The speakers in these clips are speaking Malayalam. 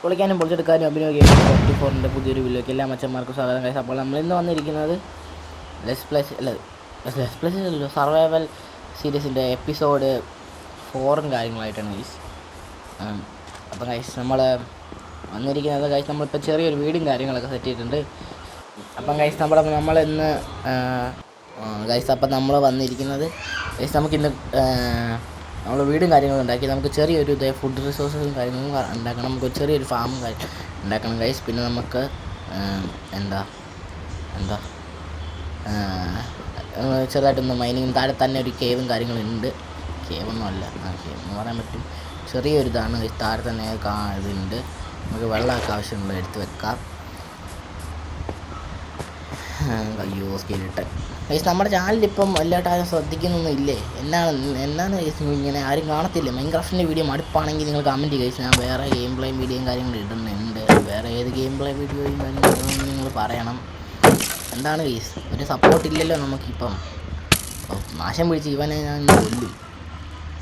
പൊളിക്കാനും പൊളിച്ചെടുക്കാനും അഭിനയ ഗെയിം 44ൻ്റെ പുതിയൊരു വീഡിയോയ്ക്ക് എല്ലാ മച്ചന്മാർക്കും സ്വാഗതം ഗൈസ്. അപ്പോൾ നമ്മളിന്ന് വന്നിരിക്കുന്നത് ലെസ് പ്ലസ് സർവൈവൽ സീരീസിൻ്റെ എപ്പിസോഡ് 4 കാര്യങ്ങളായിട്ടാണ് ഗൈസ്. അപ്പം ഗൈസ് നമ്മൾ വന്നിരിക്കുന്നത് ഗൈസ് നമ്മളിപ്പോൾ ചെറിയൊരു വീടും കാര്യങ്ങളൊക്കെ സെറ്റ് ചെയ്തിട്ടുണ്ട്. അപ്പം ഗൈസ് നമ്മളിന്ന് ഗൈസ് അപ്പം നമ്മൾ വന്നിരിക്കുന്നത് ഗൈസ് നമുക്കിന്ന് നമ്മൾ വീടും കാര്യങ്ങളും ഉണ്ടാക്കി നമുക്ക് ചെറിയൊരു ഫുഡ് റിസോഴ്സും കാര്യങ്ങളും ഉണ്ടാക്കണം. നമുക്ക് ചെറിയൊരു ഫാമും ഉണ്ടാക്കണം ഗൈസ്. പിന്നെ നമുക്ക് ചെറുതായിട്ടൊന്ന് മൈനിങ് താഴെ തന്നെ ഒരു കേവും കാര്യങ്ങളുണ്ട്. കേവൊന്നും അല്ല, കേവ് എന്ന് പറയാൻ പറ്റും. ചെറിയൊരു ഇതാണ് താഴെ തന്നെ ഇതുണ്ട്. നമുക്ക് വെള്ളമൊക്കെ ആവശ്യമുള്ള എടുത്ത് വെക്കാം. അയ്യോ സ്കെലിട്ടൻ ഗൈസ്. നമ്മുടെ ചാനലിലിപ്പം എല്ലാവരും ശ്രദ്ധിക്കുന്നൊന്നും ഇല്ലേ? എന്നാണ് ഗൈസ് ഇങ്ങനെ ആരും കാണത്തില്ല. മൈൻക്രാഫ്റ്റിൻ്റെ വീഡിയോ മടുപ്പാണെങ്കിൽ നിങ്ങൾ കമൻറ്റ് ഗൈസ്. ഞാൻ വേറെ ഗെയിം പ്ലേയും വീഡിയോയും കാര്യങ്ങളും ഇടുന്നുണ്ട്. വേറെ ഏത് ഗെയിം പ്ലേ വീഡിയോയും കാര്യങ്ങളും നിങ്ങൾ പറയണം. എന്താണ് ഗൈസ് ഒരു സപ്പോർട്ടില്ലല്ലോ നമുക്കിപ്പം. നാശം പിടിച്ച് ഇവനെ ഞാൻ കൊല്ലും.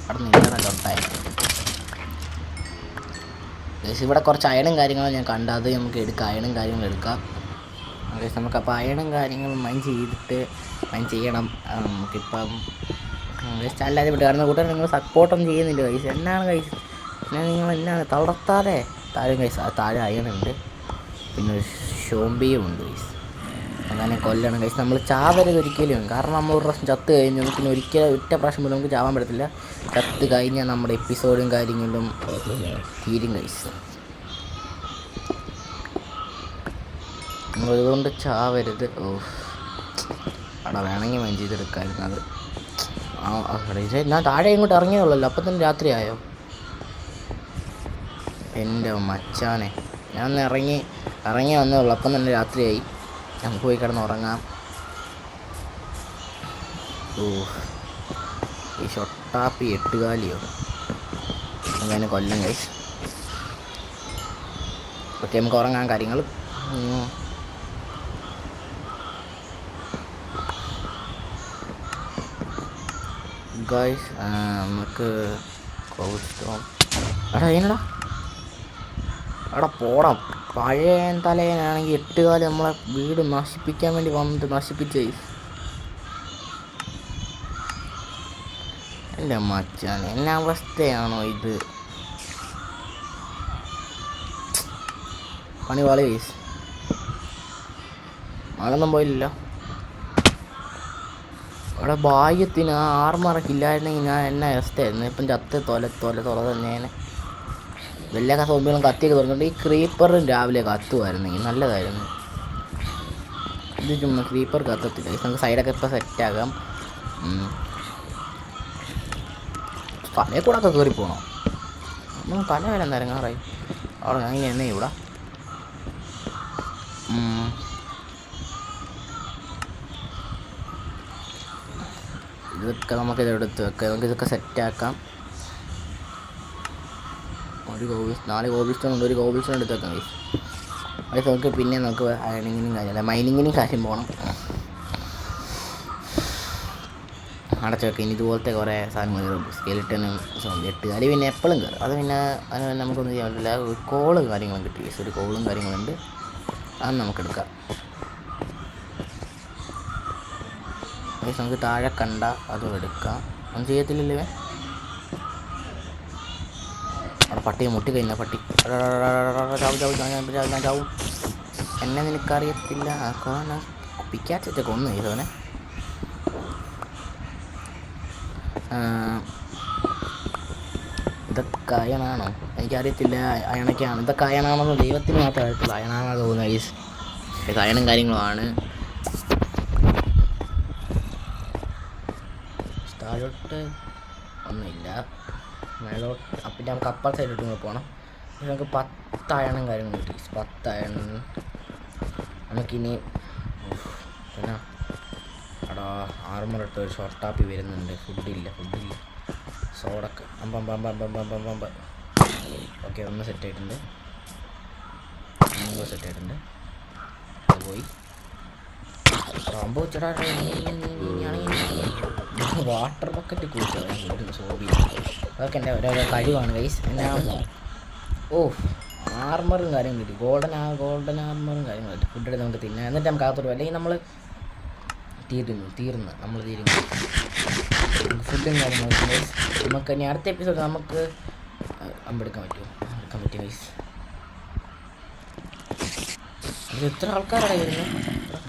അവിടെ നിൽക്കണ തൊട്ടായി ഗൈസ്. ഇവിടെ കുറച്ച് അയണും കാര്യങ്ങളും ഞാൻ കണ്ട, അത് നമുക്ക് എടുക്കാം. അയണും കാര്യങ്ങളും എടുക്കാം ഗൈസ്. നമുക്കപ്പോൾ അയണും കാര്യങ്ങളും മൈൻ ചെയ്യണം. നമുക്കിപ്പം ചാനലാതെ വിട്ട് കാരണം കൂട്ടാൻ നിങ്ങൾ സപ്പോർട്ടൊന്നും ചെയ്യുന്നില്ല ഗൈസ്. എന്നാണ് ഗൈസ് എന്നാണ് തളർത്താതെ താഴെ ഗൈസ്. താഴെ അയണുണ്ട്, പിന്നെ ഒരു ഷോംബിയും ഉണ്ട് ഗൈസ്. അങ്ങനെ കൊല്ലണം ഗൈസ്. നമ്മൾ ചാവരുത് ഒരിക്കലും. കാരണം നമ്മൾ ഒരു പ്രാവശ്യം ചത്ത് കഴിഞ്ഞു പിന്നെ ഒറ്റ പ്രാവശ്യം പോലും നമുക്ക് ചാവാൻ പറ്റത്തില്ല. ചത്ത് കഴിഞ്ഞാൽ നമ്മുടെ എപ്പിസോഡും കാര്യങ്ങളും തീരും ഗൈസ്. നമ്മളിതുകൊണ്ട് ചാവരുത്. അവിടെ വേണമെങ്കിൽ മൈൻ ചെയ്തെടുക്കാമായിരുന്നു. അത് ഞാൻ താഴെ ഇങ്ങോട്ട് ഇറങ്ങിയുള്ളല്ലോ, അപ്പം തന്നെ രാത്രിയായോ എൻ്റെ മച്ചാനെ. ഞാൻ ഇറങ്ങി വന്നേ ഉള്ളൂ, അപ്പം തന്നെ രാത്രിയായി. നമുക്ക് പോയി കിടന്ന് ഉറങ്ങാം. ഈ ഷൊട്ടാപ്പി 8 കാലിയോ അങ്ങനെ കൊല്ലം ഗൈസ്. ഓക്കെ നമുക്ക് ഉറങ്ങാൻ കാര്യങ്ങൾ ഗൈസ്. നമുക്ക് എടാ അവിടെ പോടാം. പഴയ തലേനാണെങ്കിൽ 8 കാലം നമ്മളെ വീട് നശിപ്പിക്കാൻ വേണ്ടി വന്നിട്ട് നശിപ്പിച്ചേ. എൻ്റെ മച്ചാൻ എന്നാ അവസ്ഥയാണോ ഇത്? പണി പാളി ഗൈസ്. ആളൊന്നും പോയില്ലല്ലോ. അവിടെ ഭാഗ്യത്തിന് ആ ആർമറൊക്കെ ഇല്ലായിരുന്നെങ്കിൽ ഞാൻ എന്നാ അവസ്ഥയായിരുന്നു. ഇപ്പം ചത്ത് തൊല തന്നെയാണ്. വലിയ സോമ്പികളും കത്തിയൊക്കെ തുറന്നിട്ട് ഈ ക്രീപ്പറും രാവിലെ കത്തുമായിരുന്നെങ്കിൽ നല്ലതായിരുന്നു. ഇത് ചുമ്മാ ക്രീപ്പർ കത്തത്തില്ല. നമുക്ക് സൈഡൊക്കെ ഇപ്പോൾ സെറ്റാക്കാം. തലയിൽ കൂടെ ഒക്കെ കയറി പോകണം. നമ്മൾ തല വരെ നിരങ്ങാറായി. അവിടെ ഞാൻ ഇനി എന്നെ ഇവിടെ ഇതൊക്കെ നമുക്കിത് എടുത്ത് വെക്കാം. നമുക്കിതൊക്കെ സെറ്റാക്കാം. 4 കോബിൾസ്റ്റോൺ ഉണ്ട്. ഒരു കോബിൾസ്റ്റോൺ എടുത്ത് വെക്കാം ഗൈസ്. അത് നമുക്ക് പിന്നെ നമുക്ക് അയണിങ്ങിനും കാര്യമല്ല മൈനിങ്ങിനും കാര്യം പോകണം. അടച്ചു വെക്കാം. ഇനി ഇതുപോലത്തെ കുറേ സാധനങ്ങൾ സ്കെലിട്ടനും 8 കാലി പിന്നെ എപ്പോഴും കയറും. അത് പിന്നെ നമുക്കൊന്നും ചെയ്യാൻ പറ്റില്ല. ഒരു കോളും കാര്യങ്ങളും കിട്ടി ഗൈസ്. ഒരു കോളും കാര്യങ്ങളുണ്ട്, അത് നമുക്കെടുക്കാം. നമുക്ക് താഴെ കണ്ട അതും എടുക്കാം. ഒന്നും ചെയ്യത്തില്ലല്ലേ. അവിടെ പട്ടിയെ മുട്ടി കഴിഞ്ഞ പട്ടി ചാവും. എന്നെ നിനക്കറിയത്തില്ല. പിക്കാച്ചൊക്കെ കൊന്നു ചെയ്തവനെ. ഇതൊക്കെ അയണാണോ എനിക്കറിയത്തില്ല. അയണൊക്കെയാണ്. ഇതൊക്കെ അയണാണെന്ന് ദൈവത്തിന് മാത്രമേ അറിയത്തുള്ളൂ. അയണാണെന്ന് തോന്നുന്നു ഗൈസ്. ഇത് അയണും കാര്യങ്ങളുമാണ്. താഴോട്ട് ഒന്നുമില്ല, മേലോട്ട്. പിന്നെ നമുക്ക് അപ്പർ സൈഡിലോട്ട് ഇങ്ങോട്ട് പോകണം. നമുക്ക് 10 അയണും കാര്യങ്ങളും കിട്ടി. 10 അയൺ നമുക്കിനി. പിന്നെ അവിടെ ആർമറിട്ട് ഒരു ഷോർട്ടാപ്പി വരുന്നുണ്ട്. ഫുഡില്ല സോഡൊക്കെ ഓക്കെ. ഒന്ന് സെറ്റായിട്ടുണ്ട്. സെറ്റായിട്ടുണ്ട്. അത് പോയി വാട്ടർ ബക്കറ്റ് കൂട്ടുക സോബി. അതൊക്കെ എൻ്റെ ഓരോരോ കഴിവാണ് ഗൈസ്. എന്നാ ആർമറും കാര്യങ്ങളും കിട്ടി. ഗോൾഡൻ ആർമറും കാര്യങ്ങളും കിട്ടി. ഫുഡ് എടുത്ത് നമുക്ക് തിന്നാം. എന്നിട്ട് നമുക്ക് അകത്തോട്ട് അല്ലെങ്കിൽ നമ്മൾ തീർന്ന് ഫുഡും കാര്യങ്ങളൊക്കെ നമുക്ക് ഇനി അടുത്ത എപ്പിസോഡ് നമുക്ക് എടുക്കാൻ പറ്റും ഗൈസ്. അത് എത്ര ആൾക്കാരാണ് വരുന്നത്?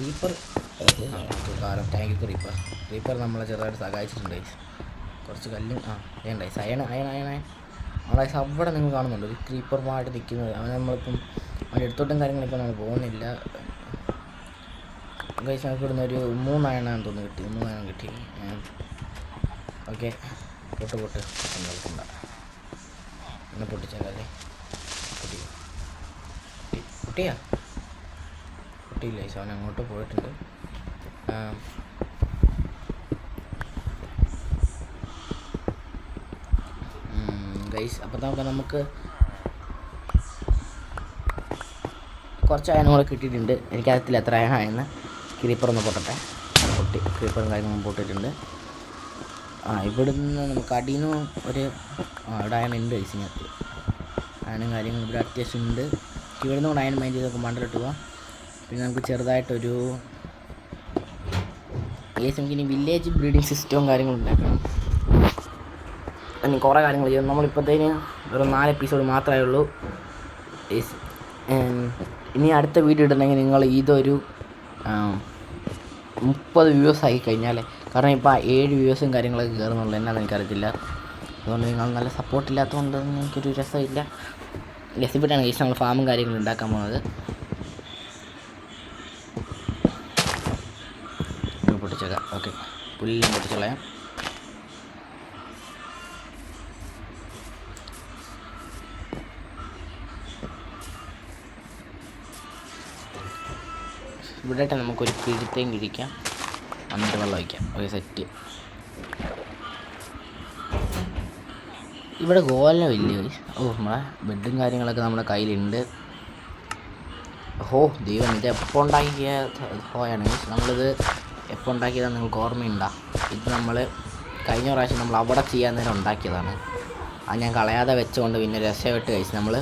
റീപ്പർ താങ്ക് യു റീപ്പർ നമ്മളെ ചെറുതായിട്ട് സഹായിച്ചിട്ടുണ്ട് ഗൈസ്. കുറച്ച് കല്ലും വേണ്ട അയണ അവിടെ അവിടെ നിങ്ങൾ കാണുന്നുണ്ട് ഒരു ക്രീപ്പറുമായിട്ട് നിൽക്കുന്നത്. നമ്മളിപ്പം അവൻ്റെ എടുത്തോട്ടും കാര്യങ്ങളിപ്പോൾ നമ്മൾ പോകുന്നില്ല ഗൈസ്. നമുക്ക് ഇവിടുന്ന് ഒരു 3 അയണാന്ന് തോന്നുന്നു കിട്ടി. 3 അയണം കിട്ടി. ഓക്കെ പൊട്ട് നോക്കണ്ട എന്നെ പൊട്ടിച്ചേക്കല്ലേ. പൊട്ടിയില്ല ഗൈസ്. അവൻ അങ്ങോട്ട് പോയിട്ടുണ്ട്. ഗൈസ് അപ്പോൾ നമുക്ക് കുറച്ച് അയണം കൂടെ കിട്ടിയിട്ടുണ്ട്. എനിക്കറിയത്തില്ല എത്ര അയണമായെന്ന്. ക്രീപ്പറൊന്ന് പൊട്ടട്ടെ. ക്രീപ്പറും കാര്യങ്ങളും പൊട്ടിയിട്ടുണ്ട്. ഇവിടുന്ന് നമുക്ക് അടിയിൽ നിന്ന് ഒരു ഇവിടെ അയണുണ്ട് ഗൈസിനകത്ത്. അയണും കാര്യങ്ങളും ഇവിടെ അത്യാവശ്യം ഉണ്ട്. ഇവിടുന്ന് കൂടെ അയൺ മൈൻഡ് ചെയ്തൊക്കെ മണ്ടലിട്ട് പോവാം. പിന്നെ നമുക്ക് ചെറുതായിട്ടൊരു നമുക്കിനി വില്ലേജ് ബ്രീഡിങ് സിസ്റ്റവും കാര്യങ്ങളും ഉണ്ടാക്കണം. ഇനി കുറേ കാര്യങ്ങൾ ചെയ്യും. നമ്മളിപ്പോഴത്തേന് ഒരു 4 എപ്പിസോഡ് മാത്രമേ ഉള്ളൂ. ഇനി അടുത്ത വീഡിയോ ഇടണമെങ്കിൽ നിങ്ങൾ ഇതൊരു 30 വ്യൂവേഴ്സ് ആയി കഴിഞ്ഞാൽ, കാരണം ഇപ്പോൾ 7 വ്യൂവേഴ്സും കാര്യങ്ങളൊക്കെ കയറുന്നുള്ളൂ. എന്നാന്ന് എനിക്കറിയത്തില്ല. അതുകൊണ്ട് നിങ്ങൾ നല്ല സപ്പോർട്ടില്ലാത്തതുകൊണ്ട് എനിക്കൊരു രസമില്ല. രസപ്പെട്ടാണ് ഗൈസ് നമ്മൾ ഫാമും കാര്യങ്ങളും ഉണ്ടാക്കാൻ പോകുന്നത്. പൊട്ടിച്ചേക്കാം. ഓക്കെ പുല്ലും പൊട്ടിച്ചോളയാം. ഇവിടെ നമുക്കൊരു പിഴുത്തേം കിഴിക്കാം. എന്നിട്ട് വെള്ളം വയ്ക്കാം. Okay set. ഇവിടെ ഗോലമില്ല. നമ്മളെ ബെഡും കാര്യങ്ങളൊക്കെ നമ്മുടെ കയ്യിലുണ്ട്. ദൈവം ഇത് എപ്പോൾ ഉണ്ടാക്കിയ ഹോയാണ്. നമ്മളിത് എപ്പോൾ ഉണ്ടാക്കിയതാണ് നിങ്ങൾക്ക് ഓർമ്മയുണ്ടോ? ഇത് നമ്മൾ കഴിഞ്ഞ പ്രാവശ്യം നമ്മൾ അവിടെ ചെയ്യാൻ നേരം ഉണ്ടാക്കിയതാണ്. അത് ഞാൻ കളയാതെ വെച്ചുകൊണ്ട് പിന്നെ രസമായിട്ട് കഴിച്ച് നമ്മൾ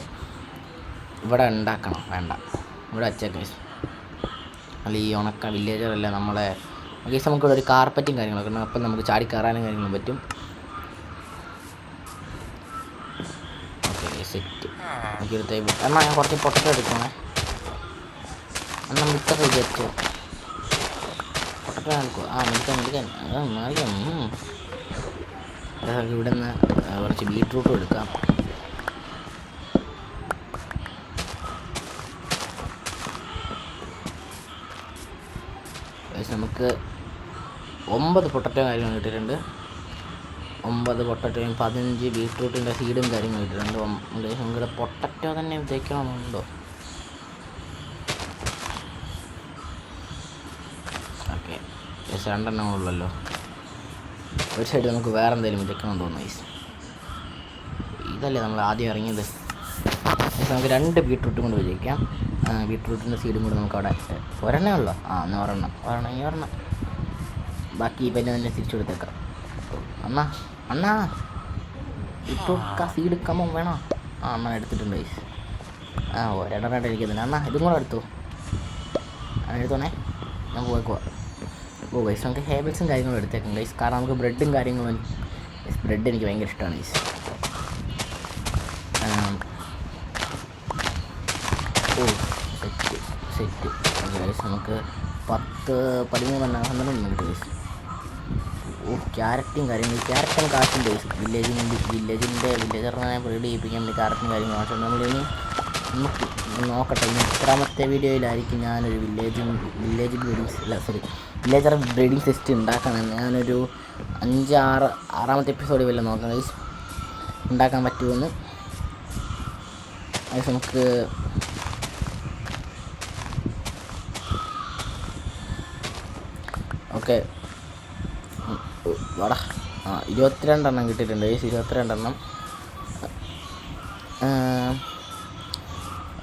ഇവിടെ ഉണ്ടാക്കണം. വേണ്ട ഇവിടെ വെച്ചേക്കാം കഴിച്ച്. അല്ല ഈ ഉണക്ക വില്ലേജറല്ല നമ്മളെ കേസ്. നമുക്കിവിടെ ഒരു കാർപ്പറ്റും കാര്യങ്ങളൊക്കെ ഉണ്ട്. അപ്പം നമുക്ക് ചാടി കയറാനും കാര്യങ്ങളും പറ്റും. Okay set. നമുക്കെടുത്ത് എന്നാൽ ഞാൻ കുറച്ച് പൊട്ടറ്റോ എടുക്കണേ. എന്നാൽ മിത്തൊക്കെ വിചാരിച്ചോ പൊട്ടറ്റോ എടുക്കുക. മേടിക്കാൻ ഇവിടെ നിന്ന് കുറച്ച് ബീട്രൂട്ടും എടുക്കാം. നമുക്ക് 9 പൊട്ടറ്റോ കാര്യങ്ങൾ കിട്ടിയിട്ടുണ്ട്. 9 പൊട്ടറ്റോയും 15 ബീട്രൂട്ടിൻ്റെ സീഡും കാര്യങ്ങളും കിട്ടിയിട്ടുണ്ട്. നമുക്കിവിടെ പൊട്ടറ്റോ തന്നെ വിതയ്ക്കണമെന്നുണ്ടോ? ഓക്കെ 2 ഉള്ളല്ലോ. ഒരു സൈഡ് നമുക്ക് വേറെ എന്തെങ്കിലും വിതയ്ക്കണമെന്ന് തോന്നുന്നു. ഇതല്ലേ നമ്മൾ ആദ്യം ഇറങ്ങിയത്. നമുക്ക് 2 ബീട്രൂട്ടും കൊണ്ട് വിജയിക്കാം. ബീട്രൂട്ടിൻ്റെ സീഡും കൂടെ നമുക്ക് അവിടെ ഒരെണ്ണേ ഉള്ളൂ. എന്നാൽ ഒരെണ്ണം ബാക്കി പിന്നെ തന്നെ തിരിച്ചു കൊടുത്തേക്കാം. അണ്ണാ ബീട്രൂട്ട് സീഡ് കമ്മം വേണോ? അണ്ണാ എടുത്തിട്ടുണ്ട് ഗൈസ്. ഒരെണ്ണം ഇരിക്കുന്നില്ല. അണ്ണാ ഇതും കൂടെ എടുത്തു. എടുത്തോണേ. ഞാൻ പോയിക്കോ. ഗൈസ് നമുക്ക് ഹേബിൾസും കാര്യങ്ങളും എടുത്തേക്കാം ഗൈസ്. കാരണം നമുക്ക് ബ്രെഡും കാര്യങ്ങളും ബ്രെഡ് എനിക്ക് ഭയങ്കര ഇഷ്ടമാണ് ഗൈസ്. Set guys. നമുക്ക് 10-13 കിട്ടും ഗൈസ്. ക്യാരറ്റും കാര്യങ്ങളും. ക്യാരറ്റും കാശും ഗൈസ്. വില്ലേജറിനെ ബ്രീഡ് ചെയ്യിപ്പിക്കാൻ വേണ്ടി ക്യാരറ്റും കാര്യങ്ങളും ആവശ്യമുണ്ട്. നമ്മളിനി നമുക്ക് നോക്കട്ടെ. ഇനി എത്രാമത്തെ വീഡിയോയിലായിരിക്കും ഞാനൊരു വില്ലേജർ ബ്രീഡിങ് സിസ്റ്റം ഉണ്ടാക്കണം. ഞാനൊരു 5-6 എപ്പിസോഡ് വല്ല നോക്കാം ഗൈസ് ഉണ്ടാക്കാൻ പറ്റുമെന്ന്. അത് നമുക്ക് ഓക്കെ വാടാ. 22 എണ്ണം കിട്ടിയിട്ടുണ്ട് ഗൈസ്. 22 എണ്ണം.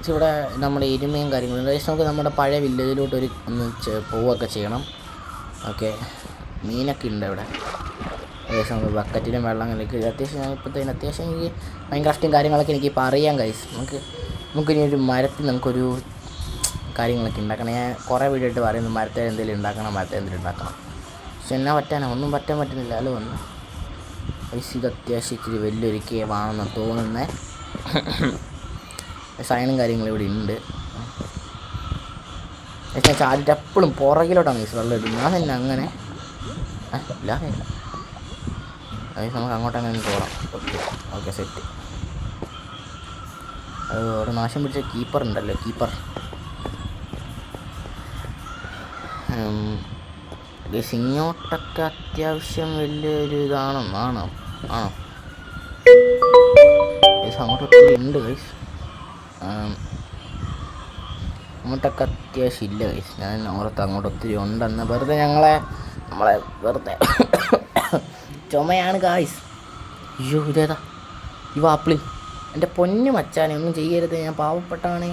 ഇവിടെ നമ്മുടെ എരുമയും കാര്യങ്ങളും ഗൈസ്. നമുക്ക് നമ്മുടെ പഴയ വില്ലേജിലോട്ട് ഒന്ന് പോവുകയൊക്കെ ചെയ്യണം. ഓക്കെ മീനൊക്കെ ഉണ്ട് ഇവിടെ ഗൈസ്. നമുക്ക് ബക്കറ്റിലും വെള്ളം കളിക്കുക. അത്യാവശ്യം എനിക്ക് ഭയങ്കര ഇഷ്ടം കാര്യങ്ങളൊക്കെ എനിക്കിപ്പോൾ അറിയാം ഗൈസ്. നമുക്ക് നമുക്കിനി ഒരു മരത്തിൽ നമുക്കൊരു കാര്യങ്ങളൊക്കെ ഉണ്ടാക്കണം. ഞാൻ കുറേ വീഡിയോ ആയിട്ട് പറയുന്നു മരത്തിൽ എന്തെങ്കിലും ഉണ്ടാക്കണം, മരത്തിൽ എന്തെങ്കിലും ഉണ്ടാക്കണം. പക്ഷെ എന്നാ പറ്റാനോ, ഒന്നും പറ്റാൻ പറ്റുന്നില്ല. അല്ലോ വന്നു ഇത് അത്യാവശ്യം ഇച്ചിരി വലിയൊരു കേവാണെന്ന് തോന്നുന്നത്. സൈനും കാര്യങ്ങളും ഇവിടെ ഉണ്ട്. പക്ഷേ ചാടിയിട്ട് എപ്പോഴും പുറകിലോട്ടാണ് വെള്ളം ഇടുന്നത്. അതന്നെ അങ്ങനെ ഇല്ല ഇല്ല. അത് നമുക്ക് അങ്ങോട്ട് അങ്ങനെ പോകാം. Okay okay set. അത് അവിടെ നാശം പിടിച്ച കീപ്പർ ഉണ്ടല്ലോ, കീപ്പർ. ഇങ്ങോട്ടൊക്കെ അത്യാവശ്യം വലിയൊരു ആണോ അങ്ങോട്ട് ഒത്തിരി ഉണ്ട് ഗൈസ്. അങ്ങോട്ടൊക്കെ അത്യാവശ്യം ഇല്ല ഗൈസ്. ഞാൻ ഓർത്ത് അങ്ങോട്ട് ഒത്തിരി ഉണ്ടെന്ന്. വെറുതെ നമ്മളെ വെറുതെ ചുമയാണ് ഗൈസ്. അയ്യോ ഇതേതാ ഈ വാപ്പിളി? എൻ്റെ പൊന്ന് മച്ചാനെ ഒന്നും ചെയ്യരുത്, ഞാൻ പാവപ്പെട്ടാണ്.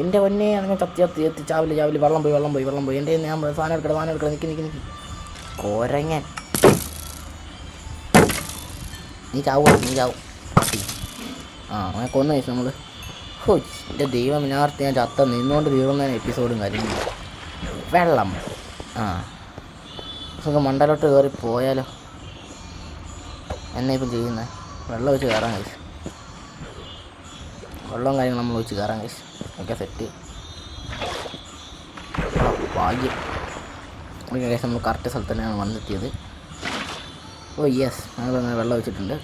എൻ്റെ പൊന്നെ അങ്ങനെ ചത്തി ചാവില്ല. വെള്ളം പോയി. എൻ്റെ ഞാൻ സാധനം എടുക്കണം. നിൽക്കി കോരങ്ങൻ. നീ ചാവും. അങ്ങനെ കൊന്നു കഴിച്ചു നമ്മൾ. എൻ്റെ ദൈവം മിനാർത്ത് ഞാൻ ചത്ത നിന്നുകൊണ്ട് തീർന്ന എപ്പിസോഡും കാര്യങ്ങളും. വെള്ളം നമുക്ക് മണ്ടലോട്ട് കയറി പോയാലോ? എന്നെ ഇപ്പം ചെയ്യുന്നത് വെള്ളം വെച്ച് കയറാൻ കഴിച്ചു. വെള്ളവും കാര്യങ്ങളും നമ്മൾ വെച്ച് കയറാൻ കഴിച്ചു. Okay set. ഭാഗ്യം. ഓക്കെ കഴിച്ച് നമ്മൾ കറക്റ്റ് സ്ഥലത്ത് തന്നെയാണ് വന്നെത്തിയത്. ഓ യെസ്, ഞങ്ങളങ്ങനെ വെള്ളം വെച്ചിട്ടുണ്ട്.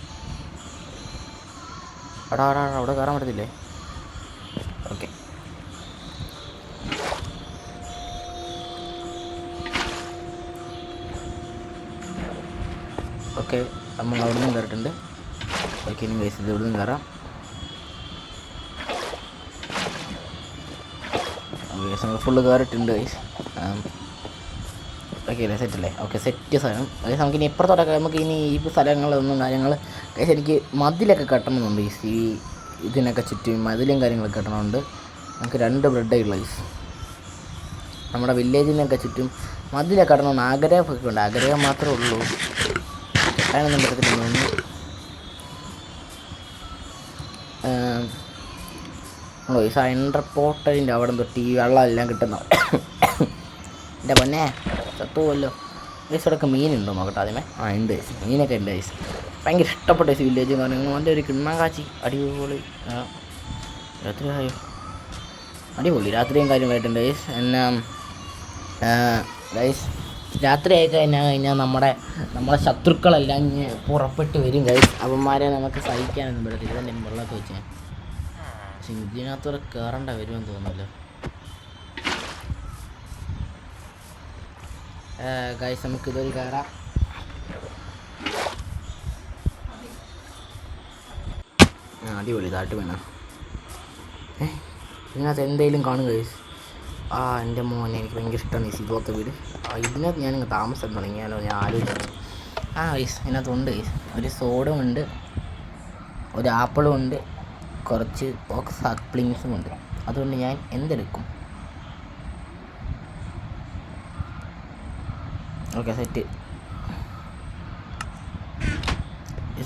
അവിടെ കയറാൻ പറ്റത്തില്ലേ? ഓക്കെ ഓക്കെ നമ്മൾ അവിടെ നിന്നും കയറിയിട്ടുണ്ട്. ഓക്കെ ഇനി ഗൈസ് ഇത് ഇവിടെ നിന്നും കയറാം. ഗൈസ് നമ്മൾ ഫുള്ള് കയറിയിട്ടുണ്ട് ഗൈസ്. ഓക്കെ അല്ലേ, സെറ്റല്ലേ? ഓക്കെ സെറ്റ് സ്ഥലം. ഗൈസ് നമുക്കിനി ഇപ്പുറത്തോട്ടൊക്കെ നമുക്കിനി ഈ സ്ഥലങ്ങളൊന്നും ഗൈസ് എനിക്ക് മതിലൊക്കെ കെട്ടണമെന്നുണ്ട് ഗൈസ്. ഈ ഇതിനൊക്കെ ചുറ്റും മതിലും കാര്യങ്ങളൊക്കെ കെട്ടണമുണ്ട്. നമുക്ക് 2 ബ്രെഡേ ഉള്ള ഗൈസ്. നമ്മുടെ വില്ലേജിനൊക്കെ ചുറ്റും മതിലൊക്കെ കെട്ടണമെന്ന് ആഗ്രഹമൊക്കെ ഉണ്ട്. ആഗ്രഹം മാത്രമേ ഉള്ളൂ, കെട്ടാനൊന്നും പറ്റത്തില്ല തോന്നുന്നു. ഗൈസ് ആ എൻ്റർപോർട്ടലിൻ്റെ അവിടെ തൊട്ട് ഈ വെള്ളം എല്ലാം കിട്ടുന്ന എൻ്റെ പൊന്നെ ചത്തുപോലോ ഗൈസ്. അവിടെയൊക്കെ മീനുണ്ടോ നോക്കട്ടെ ആദ്യമേ. ഉണ്ട് ഗൈസ്, മീനൊക്കെ ഉണ്ട് ഗൈസ്. ഭയങ്കര ഇഷ്ടപ്പെട്ട ഗൈസ് വില്ലേജ് എന്ന് പറയുന്നത്. നല്ലൊരു കിണ്ണാൻ കാച്ചി അടിപൊളി. രാത്രിയായോ? അടിപൊളി രാത്രിയും കാര്യമായിട്ടുണ്ട് ഗൈസ്. എന്നാ ഗൈസ് രാത്രിയായി കഴിഞ്ഞാൽ നമ്മളെ ശത്രുക്കളെല്ലാം ഇങ്ങനെ പുറപ്പെട്ട് വരും ഗൈസ്. അവന്മാരെ നമുക്ക് സഹിക്കാനൊന്നും പറ്റത്തില്ല. ഇതെന്നെ വെള്ളമൊക്കെ വെച്ച് പക്ഷെ ഇതിനകത്തൂടെ കയറേണ്ട വരുമെന്ന് തോന്നുന്നല്ലോ ഗൈസ്. നമുക്ക് ഇതൊരു കയറാം. അടിപൊളി ഇതായിട്ട് വേണം. ഇതിനകത്ത് എന്തെങ്കിലും കാണും ഗൈസ്. എൻ്റെ മോനെ എനിക്ക് ഭയങ്കര ഇഷ്ടമാണ് ഈ ഇതുപോലത്തെ വീട്. ഇതിനകത്ത് ഞാനിങ്ങ് താമസം തുടങ്ങിയാലോ ഞാൻ ആലോചിച്ചു. ഗൈസ് ഇതിനകത്തുണ്ട് ഗൈസ്. ഒരു സോഡും ഉണ്ട്, ഒരു ആപ്പിളും ഉണ്ട്, കുറച്ച് ബോക്സ് സാപ്ലിങ്സും ഉണ്ട്. അതുകൊണ്ട് ഞാൻ എന്തെടുക്കും? Okay set.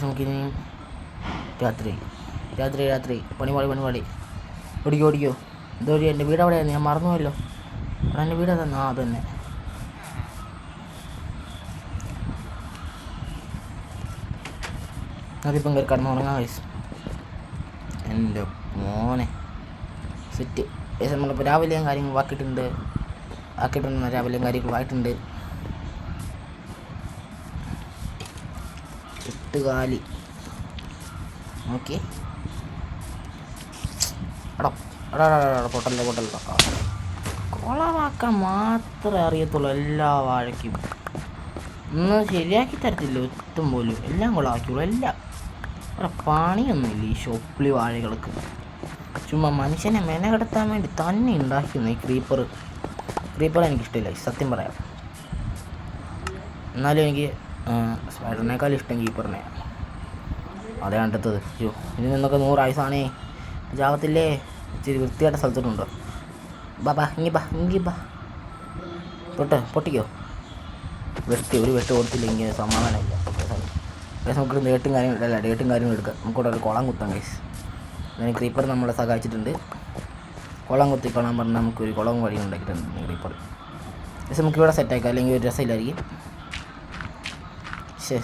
നമുക്കിനി രാത്രി പണിപാടി ഓടിക്കോ. ഇതോടി എൻ്റെ വീട് എവിടെയായിരുന്നു? ഞാൻ മറന്നുപോയല്ലോ. അവിടെ എൻ്റെ വീട് തന്നെ. അത് തന്നെ. അതിപ്പം കയറി കടന്നു തുടങ്ങാം ഗൈസ്. എൻ്റെ മോനെ സെറ്റ്. നമ്മളിപ്പോൾ രാവിലെയും കാര്യങ്ങൾ ആക്കിയിട്ടുണ്ട്. രാവിലെയും കാര്യങ്ങളായിട്ടുണ്ട്. 8 കാലി. ഓക്കെ പൊട്ടല്ലോ കുളമാക്കാൻ മാത്രമേ അറിയത്തുള്ളൂ എല്ലാ വാഴയ്ക്കും. ഒന്നും ശരിയാക്കി തരത്തില്ല ഒട്ടും പോലും. എല്ലാം കുളമാക്കിയുള്ളൂ എല്ലാം. അവിടെ പണിയൊന്നുമില്ല ഈ ഷോപ്പിളി വാഴകൾക്ക്. ചുമ്മാ മനുഷ്യനെ മെനകെടുത്താൻ വേണ്ടി തന്നെ ഉണ്ടാക്കിയിരുന്നു ഈ ക്രീപ്പർ എനിക്കിഷ്ടമില്ല സത്യം പറയാം. എന്നാലും എനിക്ക് സ്പൈഡറിനേക്കാൾ ഇഷ്ടം കീപ്പറിനെ. അതേ കണ്ടെത്തത്. അയ്യോ ഇതിൽ നിന്നൊക്കെ 100 ആയുസാണേ. ജാവത്തില്ലേ? ഇച്ചിരി വൃത്തിയായിട്ട സ്ഥലത്തോട്ടുണ്ടോ? ഇങ്ങി ബാ പൊട്ടിക്കോ. ഒരു വെട്ട് കൊടുത്തില്ലെങ്കിൽ സമാധാനമില്ല. നമുക്കൊരു ഡേട്ടും കാര്യങ്ങളും എടുക്കാം. നമുക്കിവിടെ ഒരു കുളം കുത്താം ഗൈസ്. അങ്ങനെ ക്രീപ്പർ നമ്മളെ സഹായിച്ചിട്ടുണ്ട്. കുളം കുത്തിക്കൊള്ളാൻ പറഞ്ഞാൽ നമുക്കൊരു കുളം വഴി ഉണ്ടാക്കിയിട്ടുണ്ട് ക്രീപ്പർ. പക്ഷെ നമുക്കിവിടെ സെറ്റാക്കാം, അല്ലെങ്കിൽ ഒരു രസമില്ലായിരിക്കും.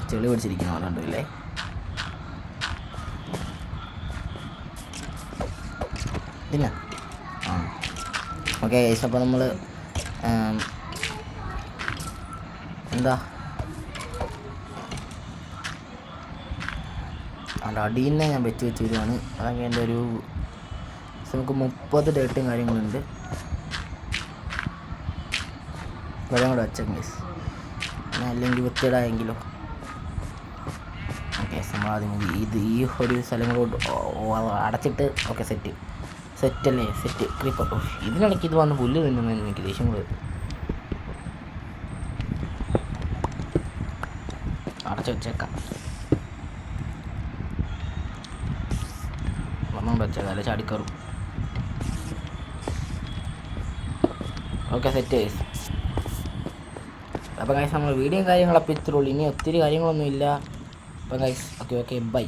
ചെളി പിടിച്ചിരിക്കുന്ന പോലെ ഉണ്ടല്ലേ. ഇല്ല ഓക്കെ ഗൈസ്, അപ്പോൾ നമ്മൾ എന്താ അതിൻ്റെ അടിയിൽ നിന്ന് ഞാൻ വെച്ച് വെച്ചിരുവാണ്. അതൊക്കെ എൻ്റെ ഒരു നമുക്ക് 30 ഡേറ്റും കാര്യങ്ങളുണ്ട്. വെള്ളം കൂടെ വെച്ച ഗൈസ്, അല്ലെങ്കിൽ വൃത്തിയിടായെങ്കിലോ. ഓക്കെ നമ്മൾ ആദ്യം ഇത് ഈ ഒരു സ്ഥലങ്ങളോട് അടച്ചിട്ട് ഓക്കെ സെറ്റല്ലേ സെറ്റ് ക്രീപ്പർ. ഇതിനിടയ്ക്ക് ഇത് വന്ന് പുല്ല് തിന്നുന്നതിന് എനിക്ക് ദേഷ്യം കൂടെ അടച്ചു വെച്ചേക്കാം. ഒന്നും വെച്ചേക്കാം, അല്ലെ ചാടിക്കറും. Okay set guys. അപ്പോൾ ഗൈസ് നമ്മൾ വീഡിയോയും കാര്യങ്ങളപ്പോൾ ഇത്രേ ഉള്ളൂ. ഇനി ഒത്തിരി കാര്യങ്ങളൊന്നും ഇല്ല. അപ്പോൾ ഗൈസ് ഓക്കെ ബൈ.